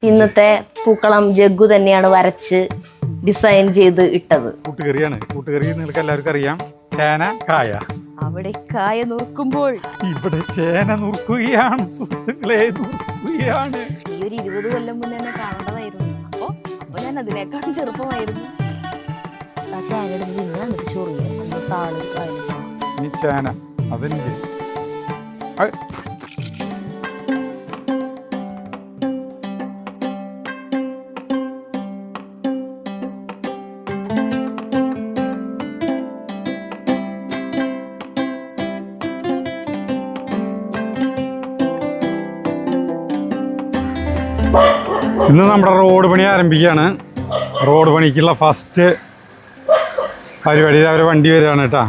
ഇന്നത്തെ പൂക്കളം ജഗ്ഗു തന്നെയാണ് വരച്ച് ഡിസൈൻ ചെയ്ത് ഇട്ടത്. കൂട്ടുകറിയാണ്. കൂട്ടുകറി നിങ്ങൾക്ക് എല്ലാവർക്കും അറിയാം. ചേന കായ. അവിടെ കായ നുറുക്കുമ്പോൾ ഇവിടെ ചേന നുറുക്കുകയാണ്. സുഹൃത്തുക്കളെ നുറുക്കുകയാണ്. ഈ ഒരു 20 കൊല്ലം മുന്നേ തന്നെ കാണേണ്ടതായിരുന്നു. അപ്പൊ ഞാൻ അതിനേക്കാളും ചെറുപ്പമായിരുന്നു. ആ ചേനയുടെ പിന്നെ ചോറില്ല താള് ഈ ചേന അതിന് ഇന്ന് നമ്മുടെ റോഡ് പണി ആരംഭിക്കുകയാണ്. റോഡ് പണിക്കുള്ള ഫസ്റ്റ് പരിപാടി അവരെ വണ്ടി വരികയാണ് കേട്ടോ.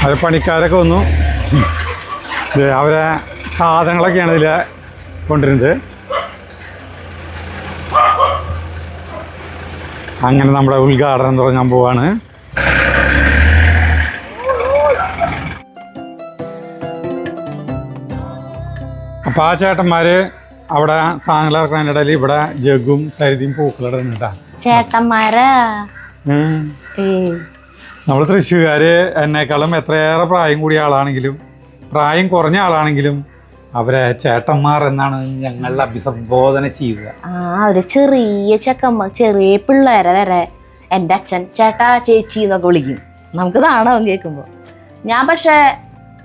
അവരെ പണിക്കാരൊക്കെ വന്നു. അവരെ സാധനങ്ങളൊക്കെയാണ് ഇതിൽ കൊണ്ടുവരുന്നത്. അങ്ങനെ നമ്മുടെ ഉദ്ഘാടനം തുടങ്ങാൻ പോവാണ്. അപ്പോൾ ആ ചേട്ടന്മാർ അവിടെ സാധനങ്ങൾ ഇറക്കുന്നതിൻ്റെ ഇടയിൽ ഇവിടെ ജഗ്ഗും സരിതയും പൂക്കളിടുന്നുണ്ടാ. ചേട്ടന്മാരാ നമ്മൾ തൃശ്ശൂർകാര് എന്നെക്കാളും എത്രയേറെ പ്രായം കൂടിയ ആളാണെങ്കിലും പ്രായം കുറഞ്ഞ ആളാണെങ്കിലും അവരെ ചേട്ടന്മാർ എന്നാണ് ഞങ്ങൾ അഭിസംബോധന ചെയ്യുക. ഒരു ചെറിയ ചെറിയ പിള്ളേരെ വരെ എൻ്റെ അച്ഛൻ ചേട്ടാ ചേച്ചി എന്നൊക്കെ വിളിക്കും. നമുക്ക് നാണാവും കേൾക്കുമ്പോൾ. ഞാൻ പക്ഷേ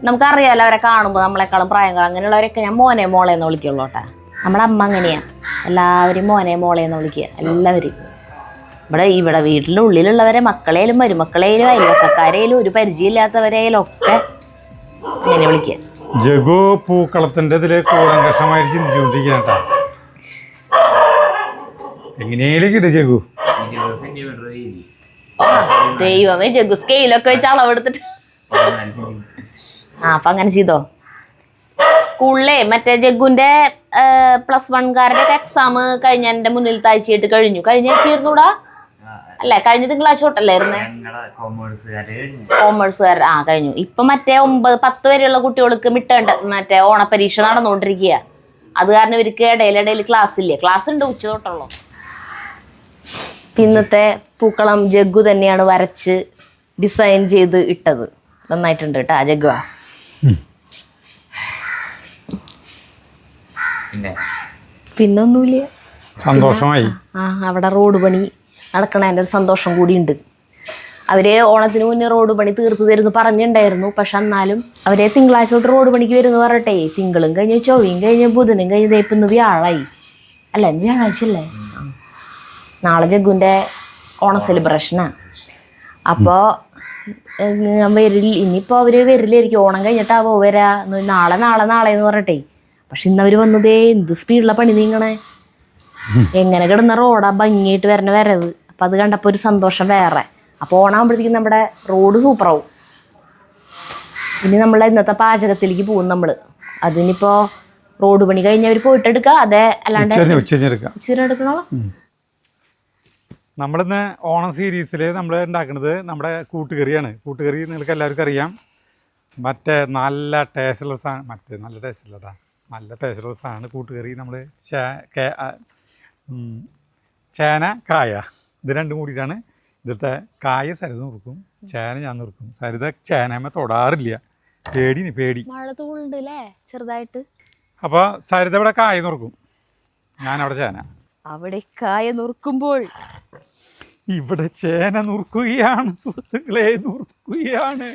നമുക്കറിയാലോ അവരെ കാണുമ്പോൾ നമ്മളെക്കാളും പ്രായം അങ്ങനെയുള്ളവരൊക്കെ ഞാൻ മോനെ മോളെ എന്ന് വിളിക്കുള്ളൂ കേട്ടാ. നമ്മുടെ അമ്മ അങ്ങനെയാ, എല്ലാവരും മോനെ മോളെ എന്ന് വിളിക്കുക. എല്ലാവരും ഇവിടെ വീട്ടിൻ്റെ ഉള്ളിലുള്ളവരെ മക്കളേലും മരുമക്കളേലും അയൽവക്കക്കാരേലും ഒരു പരിചയമില്ലാത്തവരേലും ഒക്കെ അങ്ങനെ വിളിക്കുക. ജഗ്ഗു പൂക്കളത്തിന്റെ ഇതില് കൂടങ്കഷമായിട്ട് ചിന്തിച്ചുകൊണ്ടിരിക്കുക കേട്ടാ. എങ്ങനെയും കിട്ടും ജഗ്ഗു. ദൈവമേ, ജഗ്ഗു സ്കെയിലൊക്കെ വെച്ച് അളവെടുത്തിട്ട് അപ്പൊ അങ്ങനെ ചെയ്തോ. സ്കൂളിലെ മറ്റേ ജഗ്ഗുന്റെ +1 എക്സാം കഴിഞ്ഞ എൻ്റെ മുന്നിലത്തെ ആഴ്ചയായിട്ട് കഴിഞ്ഞ ആഴ്ചയായിരുന്നൂടാ അല്ലേ? കഴിഞ്ഞ തിങ്കളാഴ്ച തൊട്ടല്ലായിരുന്നേ കോമേഴ്സുകാർ കഴിഞ്ഞു. ഇപ്പൊ മറ്റേ 9, 10 വരെയുള്ള കുട്ടികൾക്ക് മറ്റേ ഓണപരീക്ഷ നടന്നുകൊണ്ടിരിക്കുക. അത് കാരണം ഇവർക്ക് ഇടയിലിടയിൽ ക്ലാസ് ഇല്ലേ? ക്ലാസ് ഉണ്ട് ഉച്ച തൊട്ടുള്ളൂ. ഇന്നത്തെ പൂക്കളം ജഗ്ഗു തന്നെയാണ് വരച്ച് ഡിസൈൻ ചെയ്ത് ഇട്ടത്. നന്നായിട്ടുണ്ട് കേട്ടാ ജഗ്ഗു. പിന്നൊന്നുമില്ല, സന്തോഷമായി. അവിടെ റോഡ് പണി നടക്കണതിൻ്റെ ഒരു സന്തോഷം കൂടിയുണ്ട്. അവര് ഓണത്തിന് മുന്നേ റോഡ് പണി തീർത്തു തരുന്നു പറഞ്ഞിട്ടുണ്ടായിരുന്നു. പക്ഷെ എന്നാലും അവരെ തിങ്കളാഴ്ച തൊട്ട് റോഡ് പണിക്ക് വരുന്നു പറഞ്ഞിട്ടേ തിങ്കളും കഴിഞ്ഞ് ചൊവ്വയും കഴിഞ്ഞ് ബുധനും കഴിഞ്ഞ് ഇപ്പം ഇന്ന് വ്യാഴായി അല്ല, ഇന്ന് വ്യാഴാഴ്ച അല്ലേ? നാളെ ജഗ്ഗുൻ്റെ ഓണ സെലിബ്രേഷനാണ്. അപ്പോൾ ഇനിയിപ്പോൾ അവർ വരില്ലായിരിക്കും. ഓണം കഴിഞ്ഞിട്ടാവോ വരാ നാളെ എന്ന് പറഞ്ഞിട്ടേ. പക്ഷെ ഇന്ന് അവർ വന്നതേ എന്ത് സ്പീഡിലുള്ള പണി നീങ്ങണേ. എങ്ങനെ കിടന്ന റോഡാ ഭംഗിയായിട്ട് വരണ വരവ്. അപ്പം അത് കണ്ടപ്പോൾ ഒരു സന്തോഷം വേറെ. അപ്പോൾ ഓണാകുമ്പോഴത്തേക്കും നമ്മുടെ റോഡ് സൂപ്പറാവും. ഇനി നമ്മൾ ഇന്നത്തെ പാചകത്തിലേക്ക് പോകും നമ്മൾ. അതിനിപ്പോൾ റോഡ് പണി കഴിഞ്ഞവർ പോയിട്ടെടുക്കുക. അതേ അല്ലാണ്ട് എടുക്കണോ? നമ്മളിന്ന് ഓണം സീരീസിൽ നമ്മൾ ഉണ്ടാക്കുന്നത് നമ്മുടെ കൂട്ടുകറിയാണ്. കൂട്ടുകറി നിങ്ങൾക്ക് എല്ലാവർക്കും അറിയാം. മറ്റേ നല്ല ടേസ്റ്റുള്ള സാധനം, നല്ല ടേസ്റ്റുള്ള സാധനമാണ് കൂട്ടുകറി. നമ്മൾ ചേന കായ ഇത് രണ്ടും കൂടിയിട്ടാണ്. ഇതിലത്തെ കായ സരിത നുറുക്കും, ചേന ഞാൻ നുറുക്കും. സരിത ചേനമ്മ തൊടാറില്ല, പേടി. മഴ തൂളുണ്ടല്ലേ ചെറുതായിട്ട്. അപ്പോൾ സരിത ഇവിടെ കായ നുറുക്കും, ഞാനവിടെ ചേന. അവിടെ കായ നുറുക്കുമ്പോൾ ഇവിടെ ചേന നുറുക്കുകയാണ്. സുഹൃത്തുക്കളെ നുറുക്കുകയാണ്.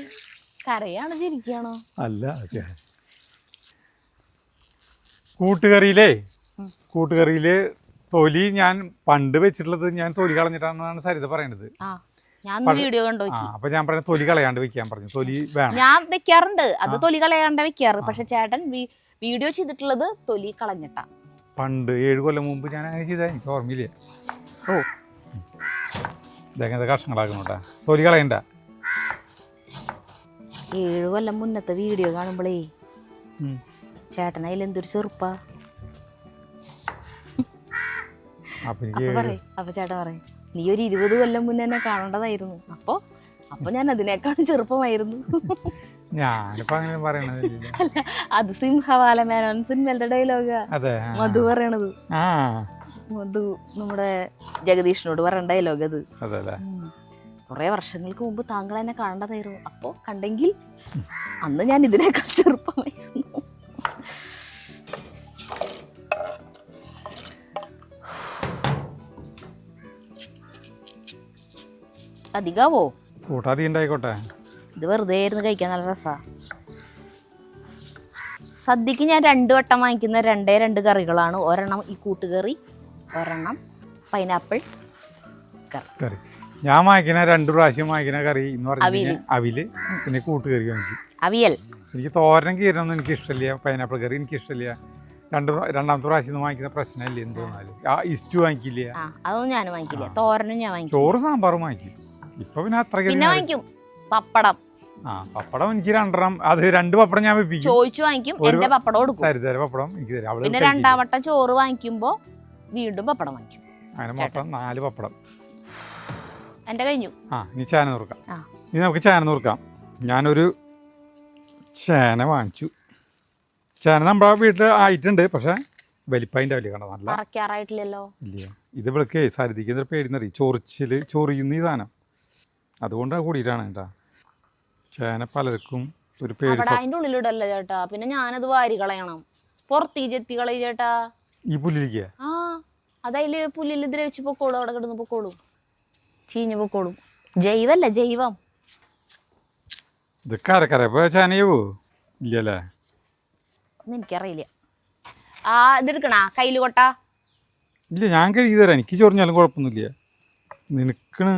കരയാണോ ചിരിക്കുകയാണോ? അല്ല, കൂട്ടുകറിയില് തൊലി ഞാൻ പണ്ട് വെച്ചിട്ടുള്ളത് ഞാൻ തൊലി കളഞ്ഞിട്ടാണെന്നാണ് സരിത പറയണത്. വീഡിയോ കണ്ടു. അപ്പൊ ഞാൻ പറഞ്ഞ തൊലി കളയാണ്ട് വെക്കാൻ പറഞ്ഞു. തൊലി വേണം, ഞാൻ വെക്കാറുണ്ട്. അത് തൊലി കളയാണ്ട് വെക്കാറ്. പക്ഷെ ചേട്ടൻ വീഡിയോ ചെയ്തിട്ടുള്ളത് തൊലി കളഞ്ഞിട്ടാ. പണ്ട് 7 കൊല്ലം മുമ്പ് ഞാൻ അങ്ങനെ ചെയ്താ എനിക്ക് ഓർമ്മയില്ലേ. ഇതെങ്ങനത്തെ കഷ്ണങ്ങളാക്കണോട്ടാ, തൊലി കളയണ്ട. 7 കൊല്ലം മുന്നത്തെ വീഡിയോ കാണുമ്പോഴേ ചേട്ടൻ അതിൽ എന്തൊരു ചെറുപ്പാ. അപ്പൊ ചേട്ടൻ പറയും നീ ഒരു 20 കൊല്ലം മുന്നേ തന്നെ കാണേണ്ടതായിരുന്നു. അപ്പൊ ഞാൻ അതിനേക്കാളും ചെറുപ്പമായിരുന്നു. ഞാനിപ്പോ അങ്ങനെ പറയണതില്ല. അല്ല, അത് സിംഹവാല മേനോൻ സിനിമയിലത്തെ ഡയലോഗാ അതെ മധു പറയണത്. ആ മധു നമ്മുടെ ജഗദീഷിനോട് പറയണ്ട ഡയലോഗ് അത്. അതല്ലേ. കുറെ വർഷങ്ങൾക്ക് മുമ്പ് താങ്കൾ എന്നെ കാണേണ്ടതായിരുന്നു, അപ്പോ കണ്ടെങ്കിൽ അന്ന് ഞാൻ ഇതിനേക്കാൾ ചെറുപ്പമായിരുന്നു. അധികാവോ? കൂട്ടാതി ഉണ്ടായിക്കോട്ടെ. ഇത് വെറുതെ ഇരുന്ന് കഴിക്കാൻ നല്ല രസാ. സദ്യക്ക് ഞാൻ 2 വട്ടം വാങ്ങിക്കുന്ന 2 കറികളാണ്. ഒരെണ്ണം ഈ കൂട്ടുകറി, ഒരെണ്ണം പൈനാപ്പിൾ കറി. ഞാൻ വാങ്ങിക്കുന്ന 2 പ്രാവശ്യം വാങ്ങിക്കുന്ന കറി എന്ന് പറഞ്ഞാൽ അവില്, പിന്നെ കൂട്ടുകറി വാങ്ങിക്കും. അവിയൽ. എനിക്ക് തോരനും കീരൊന്നും എനിക്ക് ഇഷ്ടമില്ല. പൈനാപ്പിൾ കറി എനിക്ക് ഇഷ്ടമില്ല. രണ്ടാമത്തെ പ്രാവശ്യം വാങ്ങിക്കുന്ന പ്രശ്നമില്ല. എന്തോന്നാലും ഇസ്റ്റു വാങ്ങിക്കില്ല. അതൊന്നും ഞാൻ വാങ്ങിക്കില്ല. തോരനും ഞാൻ വാങ്ങിക്കും. ചോറ് സാമ്പാറും വാങ്ങിക്കും. ഇപ്പൊ പിന്നെ അത്ര വാങ്ങിക്കും. പപ്പടം. പപ്പടം എനിക്ക് 2 അത് 2 പപ്പടം ഞാൻ വെപ്പിക്കും. ചോദിച്ചു വാങ്ങിക്കും. എന്റെ പപ്പടം കൊടുക്കും. സരിതര പപ്പടം എനിക്ക് തരാം. പിന്നെ 2ാം വട്ടം ചോറ് വാങ്ങിക്കുമ്പോ വീണ്ടും പപ്പടം വാങ്ങിക്കും. അങ്ങനെ മൊത്തം 4 പപ്പടം എന്റെ കഴിഞ്ഞു. ഇനി ചേന നുറുക്കാം. ഇനി നമുക്ക് ചേന നുറുക്കാം. ഞാനൊരു ചേന വാങ്ങിച്ചു. ചേന നമ്മുടെ വീട്ടിൽ ആയിട്ടുണ്ട്, പക്ഷെ വലിപ്പതിൻ്റെ വലിയ കണ്ട നല്ല അറക്കാറായിട്ടില്ലല്ലോ. ഇല്ല, ഇത് വിളിക്കേ സരിതിക്കുന്ന പേടിന്നറിയും. ചൊറിയുന്ന ഈ സാധനം, അതുകൊണ്ട് കൂടിയിട്ടാണ് കേട്ടാ. ചേന പലർക്കും ഒരു പേടി. അതിന്റെ ഉള്ളിലിടല്ലോ ചേട്ടാ, പിന്നെ ഞാനത് വാരി കളയണം. പുറത്തീ ചെത്തി കളയും ചേട്ടാ. ഈ പുല്ലിരിക്കുക അതതില് പുല്ലിൽ ദ്രവിച്ച് പൊക്കോളും. അവിടെ കിടന്ന് പൊക്കോളും, ചീഞ്ഞു പൊക്കോളും. ജൈവല്ല, ജൈവം. ഇത് കരക്കരപ്പോ ചേനയോ ഇല്ലല്ലേ? എനിക്കറിയില്ല. ഇതെടുക്കണ കയ്യില് കൊട്ട ഇല്ല, ഞാൻ കഴുകി തരാം. എനിക്ക് ചൊറിഞ്ഞാലും കുഴപ്പമൊന്നുമില്ല. നിനക്കണ്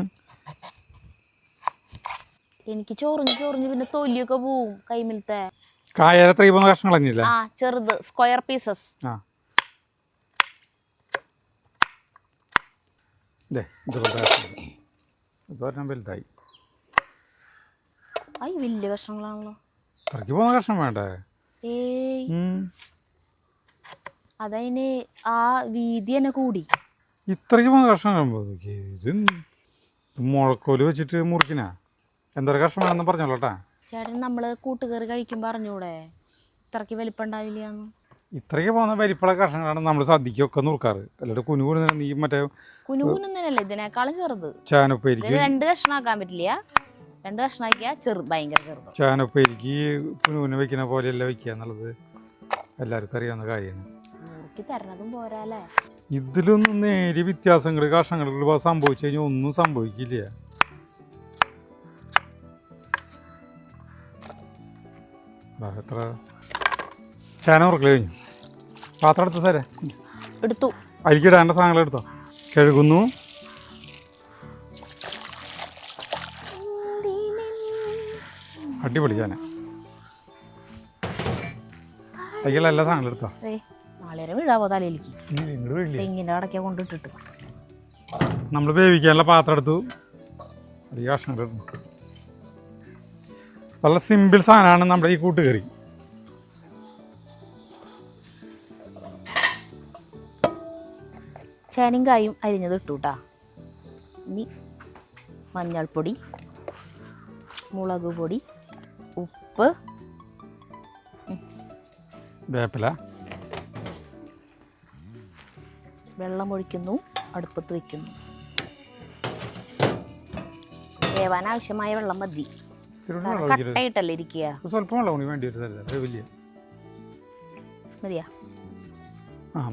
എനിക്ക് ചൊറിഞ്ഞ് പിന്നെ തൊലിയൊക്കെ പോവും കൈമിലത്തെ. കായര 3 കഷ്ണം കളഞ്ഞില്ല. ചെറുത് സ്ക്വയർ പീസസ്. വലുതായി. വലിയ കഷ്ണങ്ങളാണല്ലോ. ഇത്രയ്ക്ക് പോകുന്ന കഷ്ണം വേണ്ടേ? അതതിന് വീതി തന്നെ കൂടി. ഇത്രയ്ക്ക് പോകുന്ന കഷ്ണം ഇത് മുളക്കോല് വെച്ചിട്ട് മുറിക്കണ. എന്തൊരു കഷ്ണം വേണമെന്ന് പറഞ്ഞോളട്ടാ. ചേട്ടൻ നമ്മള് കൂട്ടുകറി കഴിക്കുമ്പോ അറിഞ്ഞൂടെ ഇത്രയ്ക്ക് വലിപ്പം ഉണ്ടാവില്ലാന്ന്? ഇത്രയ്ക്ക് പോകുന്ന വലിപ്പുള്ള കഷ്ണങ്ങളാണ് നമ്മൾ സദ്യക്കൊക്കെ നുറുക്കാറ്. അല്ലാണ്ട് കുനുകുന നീ മറ്റേ കുനുകുനൊന്നല്ലേ, ഇതിനേക്കാളും ചെറുത്. ചാനപ്പേരിക്ക് 2 കഷ്ണാക്കാൻ പറ്റില്ല. 2 കഷ്ണാക്കിയാ ഭയങ്കര ചെറുത്. ചാനപ്പേരിക്ക് കുനുകുന വെക്കുന്ന പോലെയല്ല വെക്കുക എന്നുള്ളത് എല്ലാവർക്കും അറിയാവുന്ന കാര്യമാണ്. തരണതും പോരാല്ലേ. ഇതിലൊന്നും നേരിയ വ്യത്യാസങ്ങൾ കഷ്ണങ്ങൾ സംഭവിച്ചു കഴിഞ്ഞാൽ ഒന്നും സംഭവിക്കില്ല. എത്ര ചേന ഉറക്കൽ കഴിഞ്ഞു. പാത്രം എടുത്തു സാറേ. എടുത്തു. അരിക്കിടാണ്ട സാധനങ്ങൾ എടുത്തോ. കഴുകുന്നു. അടിപൊളി ചേന. അതിലുള്ള എല്ലാ സാധനങ്ങളും എടുത്തോ. വീഴാവോ തലയിലേക്ക്? തെങ്ങിൻ്റെ അടയ്ക്ക കൊണ്ടിട്ടിട്ട് നമ്മൾ വേവിക്കാനുള്ള പാത്രം എടുത്തു. അത് കഷ്ണങ്ങൾ എടുത്തു. നല്ല സിമ്പിൾ സാധനമാണ് നമ്മുടെ ഈ കൂട്ടുകറി. ചേനയും കായും അരിഞ്ഞത് ഇട്ടു കേട്ടാ. ഇനി മഞ്ഞൾപ്പൊടി, മുളക് പൊടി, ഉപ്പ്, വേപ്പില, വെള്ളം ഒഴിക്കുന്നു. അടുപ്പത്ത് വയ്ക്കുന്നു. വേവാൻ ആവശ്യമായ വെള്ളം മതി. കട്ടയിട്ടല്ലേ ഇരിക്കുക. സ്വല്പം വെള്ളം വേണ്ടി വലിയ മതിയാ?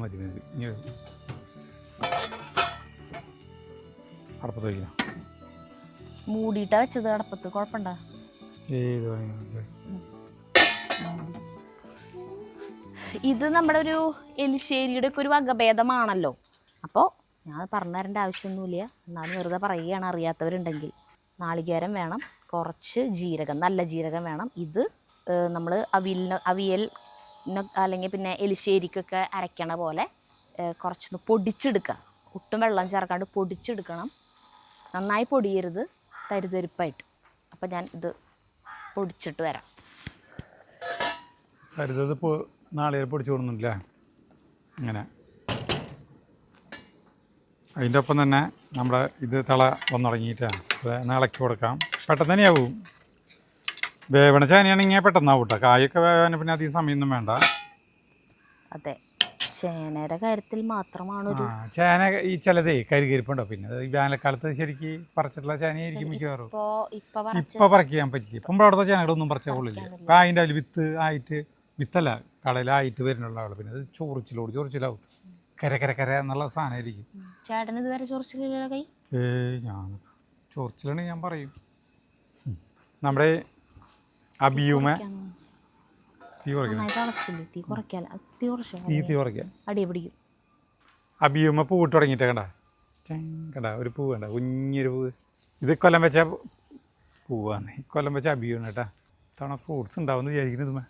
മതി മതി. അടപ്പത്ത് വയ്ക്കണം. മൂടിയിട്ടാ വെച്ചത് അടപ്പത്ത്. കുഴപ്പമുണ്ടോ? ഇത് നമ്മുടെ ഒരു എലിശ്ശേരിയുടെ ഒക്കെ ഒരു വകഭേദമാണല്ലോ. അപ്പോൾ ഞാൻ പറഞ്ഞു തരേണ്ട ആവശ്യമൊന്നുമില്ല, എന്നാലും വെറുതെ പറയുകയാണ് അറിയാത്തവരുണ്ടെങ്കിൽ. നാളികേരം വേണം, കുറച്ച് ജീരകം, നല്ല ജീരകം വേണം. ഇത് നമ്മൾ അവിയൽ അല്ലെങ്കിൽ പിന്നെ എലിശ്ശേരിക്കൊക്കെ അരയ്ക്കണ പോലെ കുറച്ചൊന്ന് പൊടിച്ചെടുക്കുക. ഒട്ടും വെള്ളം ചേർക്കാണ്ട് പൊടിച്ചെടുക്കണം. നന്നായി പൊടിയരുത്, തരിതരിപ്പായിട്ട്. അപ്പം ഞാൻ ഇത് പൊടിച്ചിട്ട് വരാം. നാളെ പൊടിച്ചു കൊടുക്കുന്നില്ല ഇങ്ങനെ. അതിൻ്റെ ഒപ്പം തന്നെ നമ്മുടെ ഇത് തിള വന്നു തുടങ്ങിയിട്ടാണ്. ഇളക്കി കൊടുക്കാം. പെട്ടെന്ന് തന്നെയാവും. വേവണ ചേനയാണെങ്കിൽ പെട്ടെന്നാവും കേട്ടോ. കായൊക്കെ വേവാൻ പിന്നെ അധികം സമയമൊന്നും വേണ്ട. അതെ, ചേനയുടെ കാര്യത്തിൽ മാത്രമാണ് ഒരു ചേന ഈ ചിലതേ കരികരിപ്പുണ്ടോ. പിന്നെ ഈ വേനൽക്കാലത്ത് ശരിക്ക് പറിച്ചിട്ടുള്ള ചേനയായിരിക്കും മിക്കവാറും. ഇപ്പൊ പറിക്കാൻ പറ്റില്ല. ഇപ്പം അവിടുത്തെ ചേനകളൊന്നും പറിച്ചാൽ കൊള്ളില്ല. കായിൻ്റെ അതിൽ വിത്ത് ആയിട്ട്, വിത്തല്ല കടയിലായിട്ട് വരുന്നുള്ള ആള്. പിന്നെ അത് ചൊറിച്ചിലാവും. കര എന്നുള്ള സാധനമായിരിക്കും. ചേട്ടന് ഇതുവരെ ചൊറിച്ചിലില്ല കൈ? ഞാൻ ചൊറിച്ചിലാണ് ഞാൻ പറയും. നമ്മുടെ അബിയുമ തീ കുറയ്ക്കാൻ അബിയുമ പൂവിട്ട് തുടങ്ങിയിട്ട് കണ്ട ഒരു പൂവ് കണ്ട, കുഞ്ഞൊരു പൂവ്. ഇത് കൊല്ലം വെച്ച പൂവാണ്. ഈ കൊല്ലം വെച്ച അബിയാണ് കേട്ടാ. തവണ ഫ്രൂട്ട്സ് ഉണ്ടാവുമെന്ന് വിചാരിക്കുന്നത്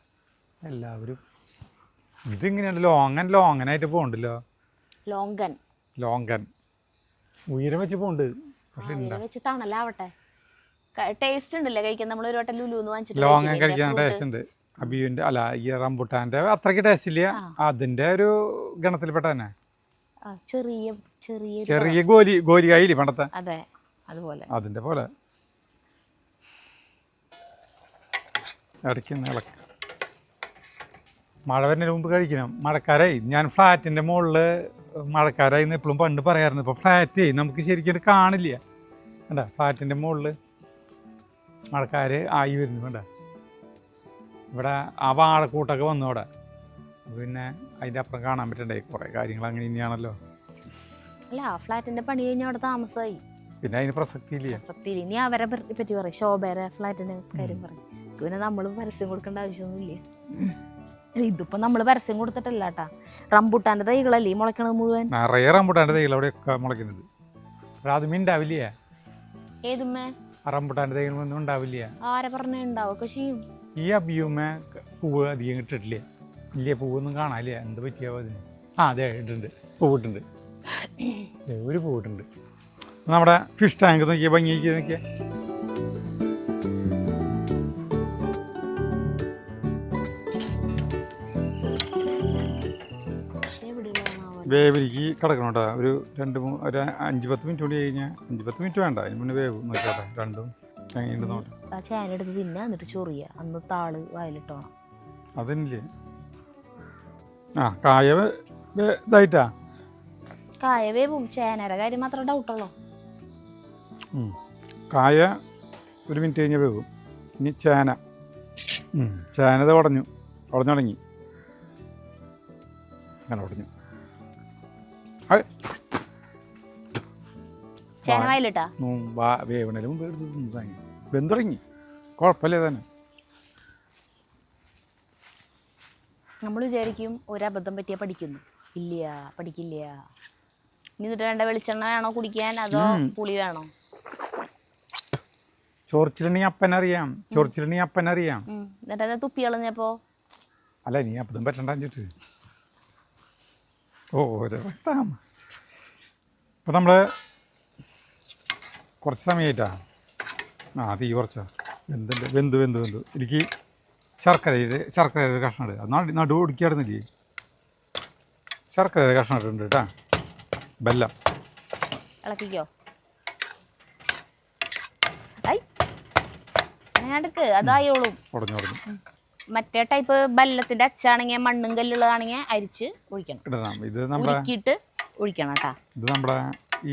എല്ലാവരും. ഇതിങ്ങനെയാണ് ലോങ്ങനായിട്ട് പോകണ്ടല്ലോ. ലോങ്കൻ ഉയരം വെച്ച് പോണ്ട്. പക്ഷെ തണലാവട്ടെ, ടേസ്റ്റ് ഉണ്ടല്ലേ കഴിക്കാൻ. നമ്മൾ ഒരു വട്ടം ലുലുന്ന് വാങ്ങിച്ചിട്ട് ലോങ്ങൻ കഴിക്കാൻ ടേസ്റ്റ് ഉണ്ട്. അബിയുവിന്റെ അല്ല ഈ റംബുട്ടാന്റെ അത്രയ്ക്ക് ടേസ്റ്റ് ഇല്ല. അതിന്റെ ഒരു ഗണത്തിൽപ്പെട്ട തന്നെ. ചെറിയ ഗോലികായില്ലേ പണ്ടത്തെ, അതെ അതുപോലെ, അതിന്റെ പോലെ. ഇടയ്ക്ക് ഇളക്ക്. മഴ വരുന്നതിന് മുമ്പ് കഴിക്കണം. മഴക്കാരായി. ഞാൻ ഫ്ലാറ്റിന്റെ മുകളിൽ മഴക്കാരായി എന്ന് എപ്പോഴും പണ്ട് പറയാറുണ്ട്. ഇപ്പൊ ഫ്ലാറ്റ് നമുക്ക് ശരിക്കും കാണില്ല. വേണ്ട, ഫ്ലാറ്റിന്റെ മുകളിൽ മഴക്കാര് ആയി വരുന്നു. വേണ്ട, ഇവിടെ ആ വാഴക്കൂട്ടൊക്കെ വന്നു അവിടെ. പിന്നെ അതിൻ്റെ അപ്പുറം കാണാൻ പറ്റണ്ടേ കുറേ കാര്യങ്ങൾ. അങ്ങനെ തന്നെയാണല്ലോ. അല്ല, ഫ്ലാറ്റിന്റെ പണി കഴിഞ്ഞ അവിടെ താമസമായി. പിന്നെ അതിന് പ്രസക്തിയില്ല. ഇനി അവരെ പറ്റി പറയും. ശോഭയുടെ ഫ്ലാറ്റിന്റെ കാര്യം പറയും. പിന്നെ നമ്മൾ പരസ്യം കൊടുക്കേണ്ട ആവശ്യമൊന്നുമില്ല. ഇതിപ്പോ നമ്മള് പരസ്യം കൊടുത്തിട്ടല്ല കേട്ടാ. റംബുട്ടാന്റെ തൈകളല്ലേ മുളയ്ക്കണത് മുഴുവൻ. നിറയെ റംബുട്ടാന്റെ തൈകൾ അവിടെയൊക്കെ മുളയ്ക്കുന്നത്. അത് ഉണ്ടാവില്ല. ഏതുമ്മേ? റംബുട്ടാന്റെ തൈകളൊന്നും ഉണ്ടാവില്ല. ആരെ പറഞ്ഞ ഉണ്ടാവൊക്കെ ചെയ്യും. ഈ അബിയുമ്മ പൂവ് അധികം ഇട്ടിട്ടില്ലേ? ഇല്ലേ, പൂവൊന്നും കാണാനില്ല. എന്ത് പറ്റിയാവോ അതിന്? അതെ ഇട്ടുണ്ട്, പൂവിട്ടുണ്ട്. ഒരു പൂവിട്ടുണ്ട്. നമ്മുടെ ഫിഷ് ടാങ്ക് നോക്കിയാൽ ഭംഗിക്ക് നോക്കിയാൽ. വേവിലേക്ക് കിടക്കണം കേട്ടോ. ഒരു 5-10 മിനിറ്റ് കൂടി കഴിഞ്ഞാൽ, 5-10 മിനിറ്റ് വേണ്ട, അതിന് മുന്നേ വേവ് നോക്കട്ടെ. രണ്ടും ചേനയുണ്ട് നോട്ടെ. ആ ചേന എടുത്ത് തിന്നാ, എന്നിട്ട് ചൊറിയ. അന്ന് താള് വായിലിട്ടോണം. അതിനില്ലേ കായ ഇതായിട്ടാ. കായ വേവും. ചേനയുടെ കാര്യം മാത്രം ഡൗട്ടുള്ളൂ. കായ 1 മിനിറ്റ് കഴിഞ്ഞാൽ വേവും. ഇനി ചേന ഉടഞ്ഞു തുടങ്ങി. അങ്ങനെ ഉടഞ്ഞു. ചേന വായിലിട്ടാ വേവണലും വെന്തുടങ്ങി. കുഴപ്പമില്ല തന്നെ. നമ്മൾ വിചാരിക്കും ഒരബദ്ധം പറ്റിയാ പഠിക്കുന്നു. ഇല്ല, പഠിക്കില്ല. ഇനി എന്നിട്ട് വേണ്ട വെളിച്ചെണ്ണ വേണോ കുടിക്കാൻ, അതോ പുളി വേണോ? ചൊറിച്ചിലുണ്ടെങ്കിൽ അപ്പനറിയാം. എന്നിട്ട് തുപ്പി കളഞ്ഞപ്പോ അല്ല, നീ അബദ്ധം പറ്റണ്ടെന്നിട്ട്. ഇപ്പം നമ്മൾ കുറച്ച് സമയമായിട്ടാ. തീ കുറച്ചാ വെന്ത് എനിക്ക് ശർക്കരയുടെ കഷ്ണം ഇടുക. അത് നടു ഒടുക്കിയാടുന്നില്ലേ? ശർക്കരയുടെ കഷ്ണം ഇട്ടുണ്ട് കേട്ടാ. ബെല്ലം ഇളക്കിക്കോ. അതായോളും. ഉടഞ്ഞു. മറ്റേ ടൈപ്പ് ബെല്ലത്തിന്റെ അച്ചാണെങ്കിൽ മണ്ണും കല്ലുള്ളതാണെങ്കിൽ അരിച്ച് ഒഴിക്കണം. ഇത് ഉരുക്കിയിട്ട് ഒഴിക്കണം കേട്ടാ. ഇത് നമ്മുടെ ഈ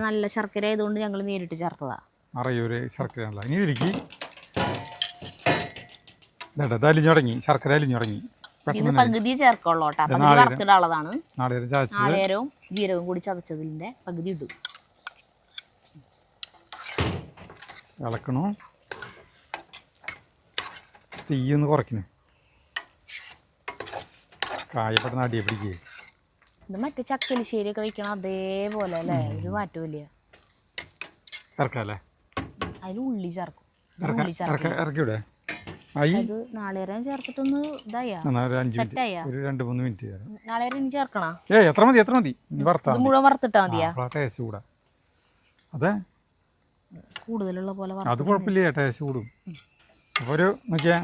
നല്ല ശർക്കര ആയതുകൊണ്ട് ഞങ്ങൾ നേരിട്ട് ചേർത്തതാ. അറിയൊരു ശർക്കര. ഇനി ഇതിലേക്ക് അലിഞ്ഞു തുടങ്ങി. ശർക്കര അലിഞ്ഞു തുടങ്ങി. ഇത് പകുതി ചേർക്കുള്ളൂ കേട്ടാ. പകുതി വറുത്തിടാനുള്ളതാണ്. നാളികേരവും ജീരകവും കൂടി ചതച്ചതിന്റെ പകുതി ഇടും. ഇളക്കണു. തീയൊന്ന് കുറയ്ക്കണേ. കായ പെട്ടെന്ന് അടിയെ പിടിക്കേ. ഇത് മറ്റേ ചക്കലിശ്ശേരി ഒക്കെ വെക്കണം അതേപോലെ അല്ലേ? ഒരു മാറ്റമില്ല. ഇറക്കല്ലേ? അതിൽ ഉള്ളി ചേർക്കും. ഇറക്കിവിടെ അത് നാളികേരം ചേർത്തിട്ടൊന്ന് ഇതായാ ഒരു 2-3 മിനിറ്റ്. നാളികേരം ഇനി ചേർക്കണ? എത്ര മതി. മുഴുവൻ വറുത്തിട്ടാ മതിയാ? ടേസ്റ്റ് കൂടാ. അതെ, കൂടുതലുള്ള പോലെ അത് കുഴപ്പമില്ല, ടേസ്റ്റ് കൂടും. അപ്പോൾ ഒരു നോക്കിയാ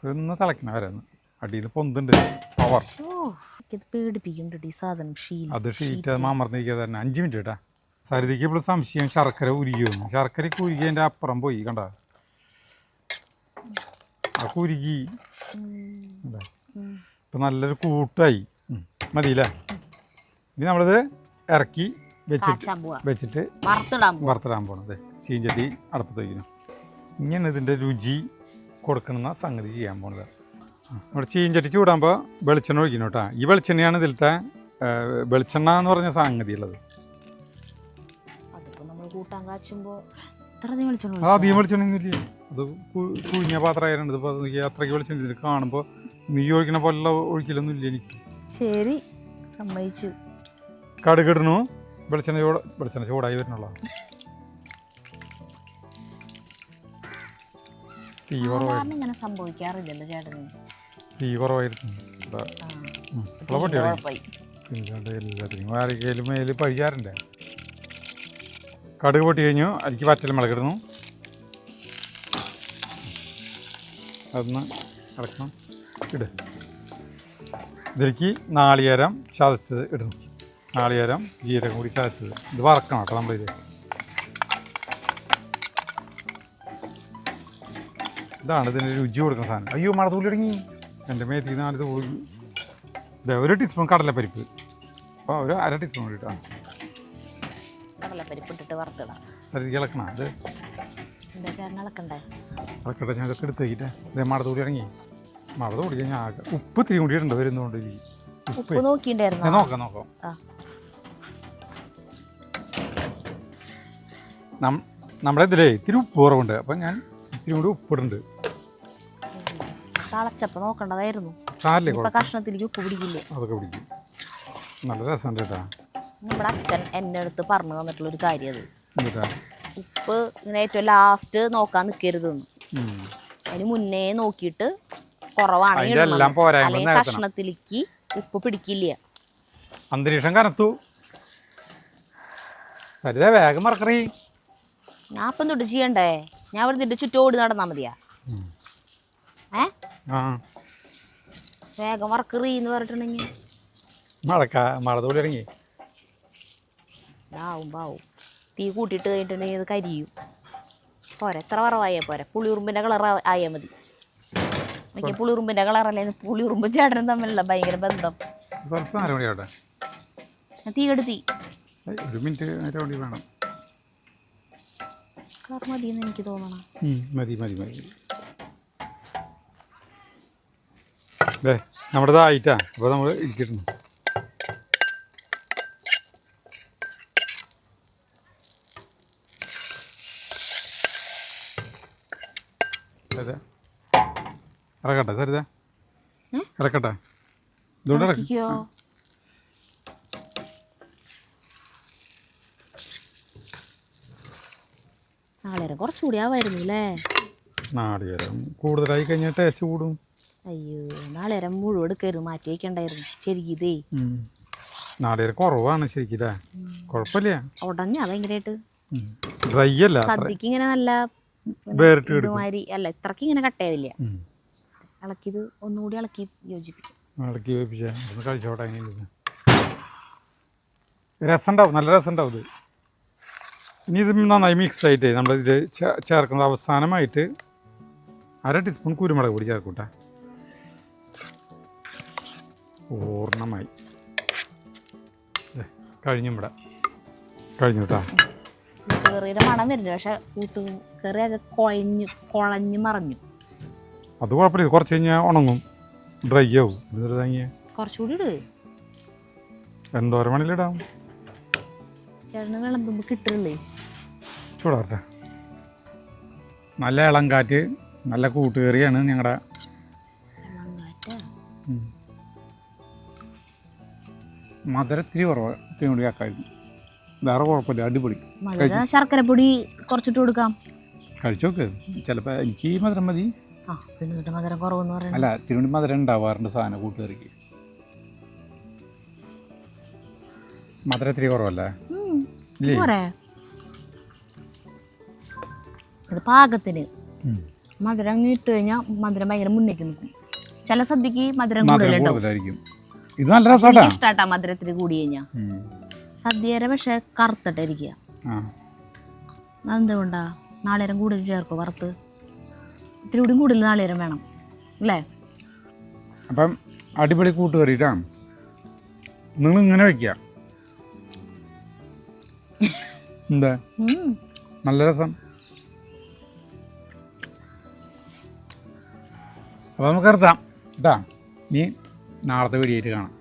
ഒന്ന് തിളക്കണം വരെ. അടിയിൽ പൊന്തുണ്ട് പവർ. പേടിപ്പിക്കുന്നുണ്ട് ഈ സാധനം. അത് ഷീറ്റ് മാമർന്നിരിക്കുക തന്നെ. 5 മിനിറ്റ് കേട്ടാ. സരിതയ്ക്ക് ഇപ്പോൾ സംശയം ശർക്കര ഉരുകിയൊന്നു. ശർക്കരയ്ക്ക് ഉരുകിയതിൻ്റെ അപ്പുറം പോയി കണ്ട. കുരുകി ഇപ്പം നല്ലൊരു കൂട്ടായി. മതിയില്ലേ? ഇനി നമ്മളിത് ഇറക്കി വെച്ചിട്ട് വറുത്തിടാൻ പോണത്. ചീഞ്ചട്ടി അടുപ്പത്ത് വയ്ക്കണം. ഇങ്ങനെ ഇതിൻ്റെ രുചി കൊടുക്കണമെന്ന സംഗതി ചെയ്യാൻ പോണത്. നമ്മുടെ ചീഞ്ചട്ടി ചൂടാകുമ്പോൾ വെളിച്ചെണ്ണ ഒഴിക്കണം കേട്ടോ. ഈ വെളിച്ചെണ്ണയാണ് ഇതിലത്തെ വെളിച്ചെണ്ണ എന്ന് പറഞ്ഞ സംഗതി ഉള്ളത്. അധികം വെളിച്ചെണ്ണ ഒന്നുമില്ല. അത് കുഴിഞ്ഞ പാത്രമായിരുന്നു. ഇപ്പോൾ അത്രയ്ക്ക് വെളിച്ചെണ്ണ ഇതിൽ കാണുമ്പോൾ നീ ഒഴിക്കണ പോലെ ഒഴിക്കലൊന്നും ഇല്ല എനിക്ക്. ശരി, സമ്മതിച്ചു. കടുകിടണു. വെളിച്ചെണ്ണ ചൂടായി വരണുള്ളൂ. തീ കുറവായിരുന്നു. എല്ലാത്തിനും ആരെങ്കിലും മേല് പഴിച്ചാറുണ്ട്. കടുക് പൊട്ടി കഴിഞ്ഞു. അതിലേക്ക് വറ്റൽ മുളകിടുന്നു. അതൊന്ന് ഇറക്കണം. ഇതിലേക്ക് നാളികേരം ചതച്ചത് ഇടുന്നു. നാളികേരം ജീരകം കൂടി ചതച്ചത്. ഇത് വറക്കണം കേട്ടോ നമ്മളിത്. ഇതാണ് ഇതിന് രുചി കൊടുക്കുന്ന സാധനം. അയ്യോ, മഴ തൂളി തുടങ്ങി എൻ്റെ മേത്തേക്ക് 4 തൂളി. ഇതെ 1 ടീസ്പൂൺ കടലപ്പരിപ്പ്. അപ്പോൾ ഒരു 1/2 ടീസ്പൂൺ കൂടിയിട്ടാണ് കടലപ്പരിപ്പ് ഇട്ടിട്ട് വറുത്തിടാം. ഇളക്കണം. ഇത് ഇളക്കട്ടെ. ഞാൻ ഇതൊക്കെ എടുത്ത് വയ്ക്കിട്ടെ. ഇതേ മഴ തൂളി ഇറങ്ങി. മഴ തൂളി കഴിഞ്ഞാൽ ആകെ ഉപ്പ് ഇത്തിരി കൂടിയിട്ടുണ്ട് വരുന്നതുകൊണ്ട്. നോക്കാം. നമ്മുടെ ഇതിലേ ഇത്തിരി ഉപ്പ് കുറവുണ്ട്. അപ്പം ഞാൻ ഇത്തിരി കൂടി ഉപ്പിടുന്നുണ്ട്. നോക്കണ്ടതായിരുന്നു. കഷ്ണത്തിലേക്ക് ഉപ്പ് പിടിക്കില്ല. അതൊക്കെ പിടിക്കും. നല്ല രസമുണ്ട് കേട്ടാ. നമ്മുടെ അച്ഛൻ എൻ്റെ അടുത്ത് പറഞ്ഞു തന്നിട്ടുള്ളൊരു കാര്യം അത്. ഉപ്പ് ഇങ്ങനെ ഏറ്റവും ലാസ്റ്റ് നോക്കാൻ നിൽക്കരുതെന്ന്. അതിന് മുന്നേ നോക്കിയിട്ട് കുറവാണെങ്കിൽ കഷ്ണത്തിലേക്ക് ഉപ്പ് പിടിക്കില്ല. അന്തരീക്ഷം കനത്തു. സരിത വേഗം മറക്കറി. ഞാൻ ഇപ്പം തൊട്ട് ചെയ്യണ്ടേ? ഞാൻ ഇവിടെ നിന്റെ ചുറ്റും ഓടി നടന്നാ മതിയാ? വേഗം മറക്കറി എന്ന് പറഞ്ഞിട്ടുണ്ടെങ്കിൽ മഴ തോളി ഇറങ്ങി. ബാവും തീ കൂട്ടിയിട്ട് കഴിഞ്ഞിട്ടുണ്ടെങ്കിൽ ഇത് കരിയും. പോരെ, എത്ര വറവായാൽ പോരെ. പുളിയുറുമ്പിൻ്റെ കളർ ആയാൽ മതി. എനിക്ക് പുളിയുറുമ്പിൻ്റെ കളറല്ലേ, പുളിയുറുമ്പും ചേട്ടനും തമ്മിലുള്ള ഭയങ്കര ബന്ധം. തീ കെടുത്തി 1 മിനിറ്റ് വേണം. കളർ മതിയെന്ന് എനിക്ക് തോന്നണം. മതി. നമ്മുടെ ഇതായിട്ടാ. അപ്പോൾ നമ്മൾ ഇരിക്കുന്നു. ഇറക്കട്ടെ സരിത? ഇറക്കട്ടെ. ഇതുകൊണ്ട് ഇറക്കിക്കോ. നാളികേരം കുറച്ചുകൂടി ആവായിരുന്നു അല്ലേ? നാളികേരം കൂടുതലായി കഴിഞ്ഞാൽ ടേസ്റ്റ് കൂടും. അയ്യോ, നാളികേരം മുഴുവൻ എടുക്കരുത്, മാറ്റി വയ്ക്കണ്ടായിരുന്നു. ശരിക്കും ഇതേ നാളികേരം കുറവാണ് ശരിക്കും. കുഴപ്പമില്ല. ഉടഞ്ഞാ ഭയങ്കരമായിട്ട് ഡ്രൈ അല്ല. സദ്യക്ക് ഇങ്ങനെ നല്ല ഇതുമാതിരി അല്ല, ഇത്രക്ക് ഇങ്ങനെ കട്ടയാവില്ല. ഇളക്കിയത് ഒന്നുകൂടി ഇളക്കി യോജിപ്പിക്കും. കഴിച്ചോട്ടെ. രസമുണ്ടാവും, നല്ല രസമുണ്ടാവും ഇത്. ഇനി ഇത് നന്നായി മിക്സ് ആയിട്ട് നമ്മളിത് ചേർക്കുന്നത് അവസാനമായിട്ട് 1/2 ടീസ്പൂൺ കുരുമുളക് പൊടി ചേർക്കൂട്ടെ. പൂർണ്ണമായി കഴിഞ്ഞു കേട്ടോ. കറിയുടെ മണം വരുന്നു. പക്ഷെ കറി അത് കുഴഞ്ഞ് മറഞ്ഞു. അത് കുഴപ്പമില്ല. ഇത് കുറച്ച് കഴിഞ്ഞാൽ ഉണങ്ങും, ഡ്രൈ ആവും. കുറച്ചുകൂടി ഇട്. എന്തോരം മണിലിടാം? ചേട്ടന് വിളമ്പുമ്പോൾ കിട്ടില്ലേ? ചൂടാറട്ടെ. നല്ല ഇളം കാറ്റ്, നല്ല കൂട്ടുകറിയാണ് ഞങ്ങളുടെ. മധുരത്തിരി കുറവ്, ഇത്തിരി കൂടി ആക്കായിരുന്നു. വേറെ കുഴപ്പമില്ല, അടിപൊളി. ശർക്കരപ്പൊടി കുറച്ചിട്ട് കൊടുക്കാം. കഴിച്ചു നോക്ക്. ചിലപ്പോൾ എനിക്ക് ഈ മധുരം മതി. മധുരം കുറവെന്ന് പറയാം. അല്ല, തിരുവണ്ടി മധുരം ഉണ്ടാവാറുണ്ട് സാധനം കൂട്ടുകറിക്ക്. മധുരത്തിരി കുറവല്ലേ? ഇത് പാകത്തിന് മധുരം ഇട്ട് കഴിഞ്ഞാൽ മധുരം ഭയങ്കര മുന്നേക്ക് നിൽക്കും. ചില സദ്യക്ക് മധുരം കൂടുതലുണ്ടാവും. ഇത് നല്ല രസമാ. ഇഷ്ടാട്ടാ മധുരത്തിന് കൂടി കഴിഞ്ഞാൽ. സദ്യയുടെ പക്ഷെ കറുത്തിട്ടിരിക്കുക. അതെന്തുകൊണ്ടാ? നാളികേരം കൂടുതൽ ചേർക്കോ വറുത്ത്? ഇത്തിരി കൂടി കൂടുതൽ നാളികേരം വേണം. അല്ലേ? അപ്പം അടിപൊളി കൂട്ടുകറിയിട്ടാ. നിങ്ങൾ ഇങ്ങനെ വെക്കുക. എന്താ നല്ല രസം. അപ്പോൾ നമുക്ക് നിർത്താം കേട്ടാ. ഇനി നാളത്തെ വീഡിയോ ആയിട്ട് കാണാം.